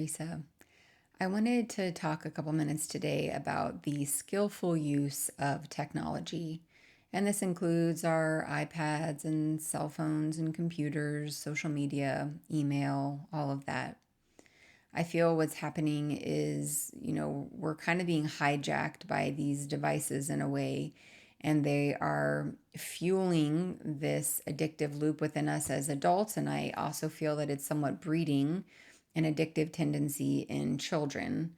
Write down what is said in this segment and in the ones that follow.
Theresa. I wanted to talk a couple minutes today about the skillful use of technology. And this includes our iPads and cell phones and computers, social media, email, all of that. I feel what's happening is, we're kind of being hijacked by these devices in a way, and they are fueling this addictive loop within us as adults. And I also feel that it's somewhat breeding an addictive tendency in children.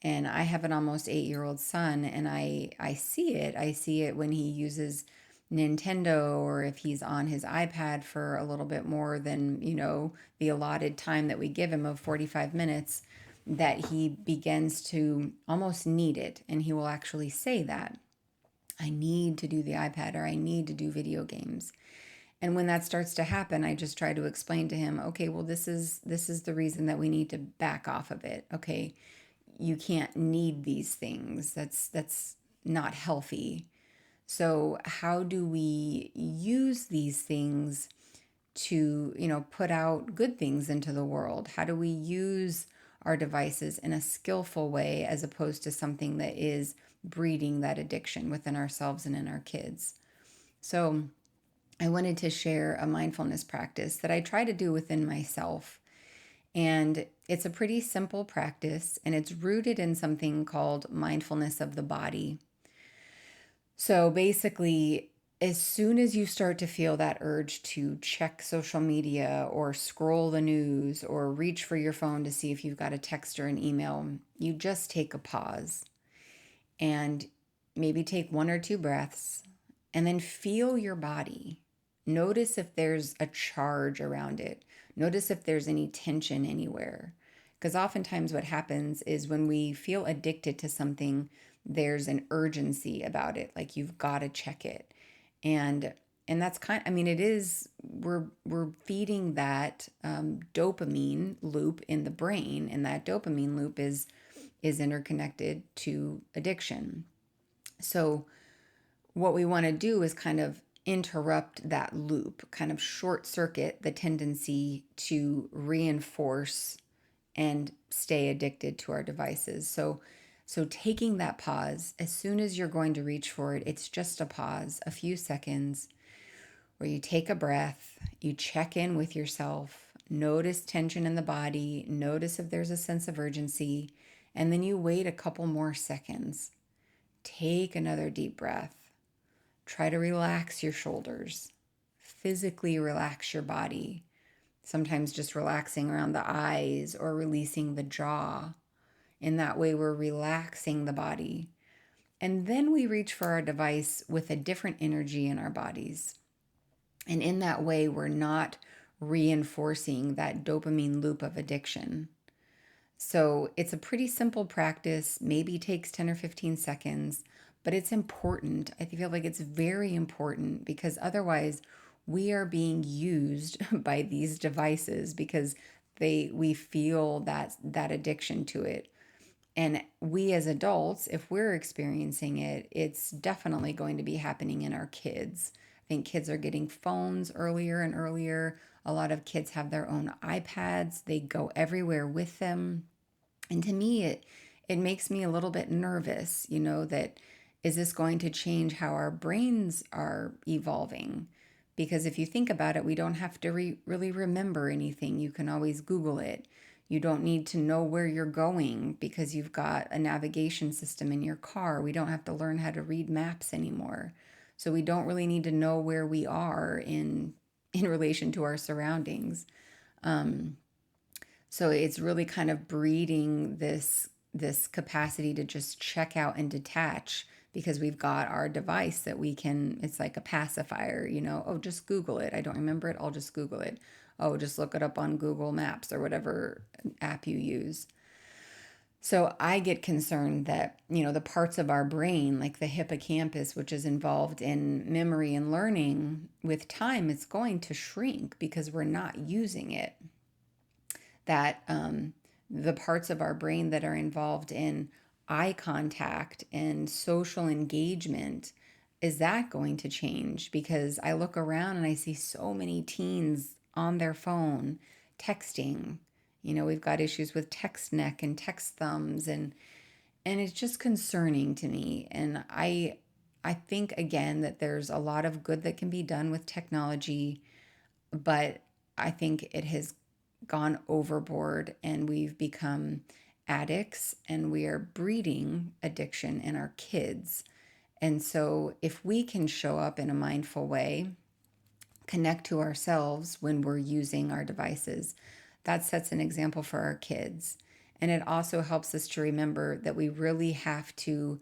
And I have an almost 8-year-old son, and I see it. I see it when he uses Nintendo, or if he's on his iPad for a little bit more than, the allotted time that we give him of 45 minutes, that he begins to almost need it. And he will actually say that I need to do the iPad, or I need to do video games. And when that starts to happen, I just try to explain to him, okay, well, this is the reason that we need to back off of it. Okay, you can't need these things. That's not healthy. So how do we use these things to, put out good things into the world? How do we use our devices in a skillful way as opposed to something that is breeding that addiction within ourselves and in our kids? So I wanted to share a mindfulness practice that I try to do within myself. And it's a pretty simple practice, and it's rooted in something called mindfulness of the body. So basically, as soon as you start to feel that urge to check social media or scroll the news or reach for your phone to see if you've got a text or an email, you just take a pause and maybe take one or two breaths and then feel your body. Notice if there's a charge around it. Notice if there's any tension anywhere. Because oftentimes what happens is when we feel addicted to something, there's an urgency about it, like you've got to check it. And and that's it is, we're feeding that dopamine loop in the brain, and that dopamine loop is interconnected to addiction. So what we want to do is kind of interrupt that loop, kind of short circuit the tendency to reinforce and stay addicted to our devices. So taking that pause, as soon as you're going to reach for it, it's just a pause, a few seconds where you take a breath, you check in with yourself, notice tension in the body, notice if there's a sense of urgency, and then you wait a couple more seconds. Take another deep breath. Try to relax your shoulders, physically relax your body. Sometimes just relaxing around the eyes or releasing the jaw. In that way, we're relaxing the body. And then we reach for our device with a different energy in our bodies. And in that way, we're not reinforcing that dopamine loop of addiction. So it's a pretty simple practice, maybe takes 10 or 15 seconds, but it's important. I feel like it's very important because otherwise we are being used by these devices because we feel that addiction to it. And we as adults, if we're experiencing it, it's definitely going to be happening in our kids. I think kids are getting phones earlier and earlier. A lot of kids have their own iPads. They go everywhere with them. And to me, it makes me a little bit nervous, that is this going to change how our brains are evolving? Because if you think about it, we don't have to really remember anything. You can always Google it. You don't need to know where you're going because you've got a navigation system in your car. We don't have to learn how to read maps anymore. So we don't really need to know where we are in relation to our surroundings. Um, so it's really kind of breeding this capacity to just check out and detach because we've got our device that we can, it's like a pacifier, oh, just Google it. I don't remember it. I'll just Google it. Oh, just look it up on Google Maps or whatever app you use. So I get concerned that, the parts of our brain, like the hippocampus, which is involved in memory and learning, with time, it's going to shrink because we're not using it. That the parts of our brain that are involved in eye contact and social engagement, is that going to change? Because I look around and I see so many teens on their phone texting, We've got issues with text neck and text thumbs, and it's just concerning to me. And I think again that there's a lot of good that can be done with technology, but I think it has gone overboard and we've become addicts and we are breeding addiction in our kids. And so, if we can show up in a mindful way, connect to ourselves when we're using our devices, that sets an example for our kids. And it also helps us to remember that we really have to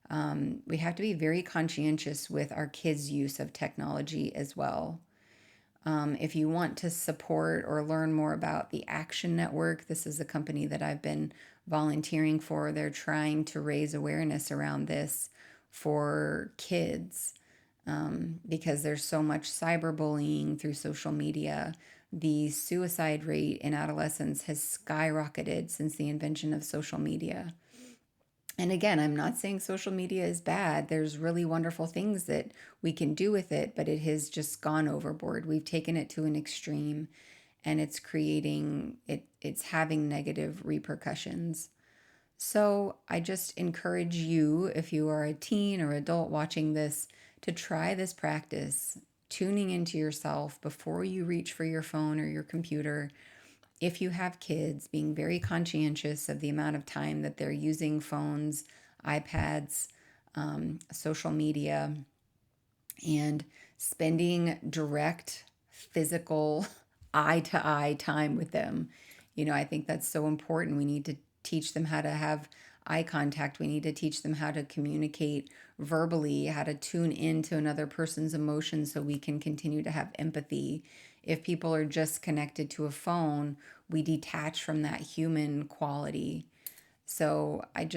be very conscientious with our kids' use of technology as well. If you want to support or learn more about the Action Network, this is a company that I've been volunteering for. They're trying to raise awareness around this for kids because there's so much cyberbullying through social media. The suicide rate in adolescents has skyrocketed since the invention of social media. And again, I'm not saying social media is bad. There's really wonderful things that we can do with it, but it has just gone overboard. We've taken it to an extreme and it's having negative repercussions. So I just encourage you, if you are a teen or adult watching this, to try this practice, tuning into yourself before you reach for your phone or your computer. If you have kids, being very conscientious of the amount of time that they're using phones, iPads, social media, and spending direct physical eye to eye time with them. I think that's so important. We need to teach them how to have eye contact. We need to teach them how to communicate verbally, how to tune into another person's emotions so we can continue to have empathy. If people are just connected to a phone, we detach from that human quality. So I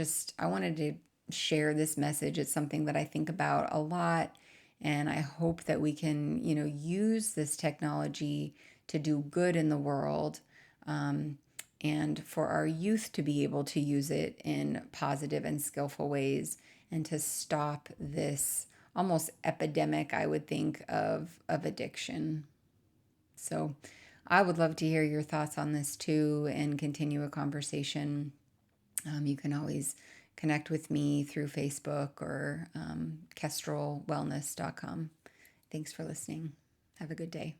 wanted to share this message. It's something that I think about a lot, and I hope that we can, use this technology to do good in the world, and for our youth to be able to use it in positive and skillful ways, and to stop this almost epidemic, I would think, of addiction. So I would love to hear your thoughts on this too and continue a conversation. You can always connect with me through Facebook or kestrelwellness.com. Thanks for listening. Have a good day.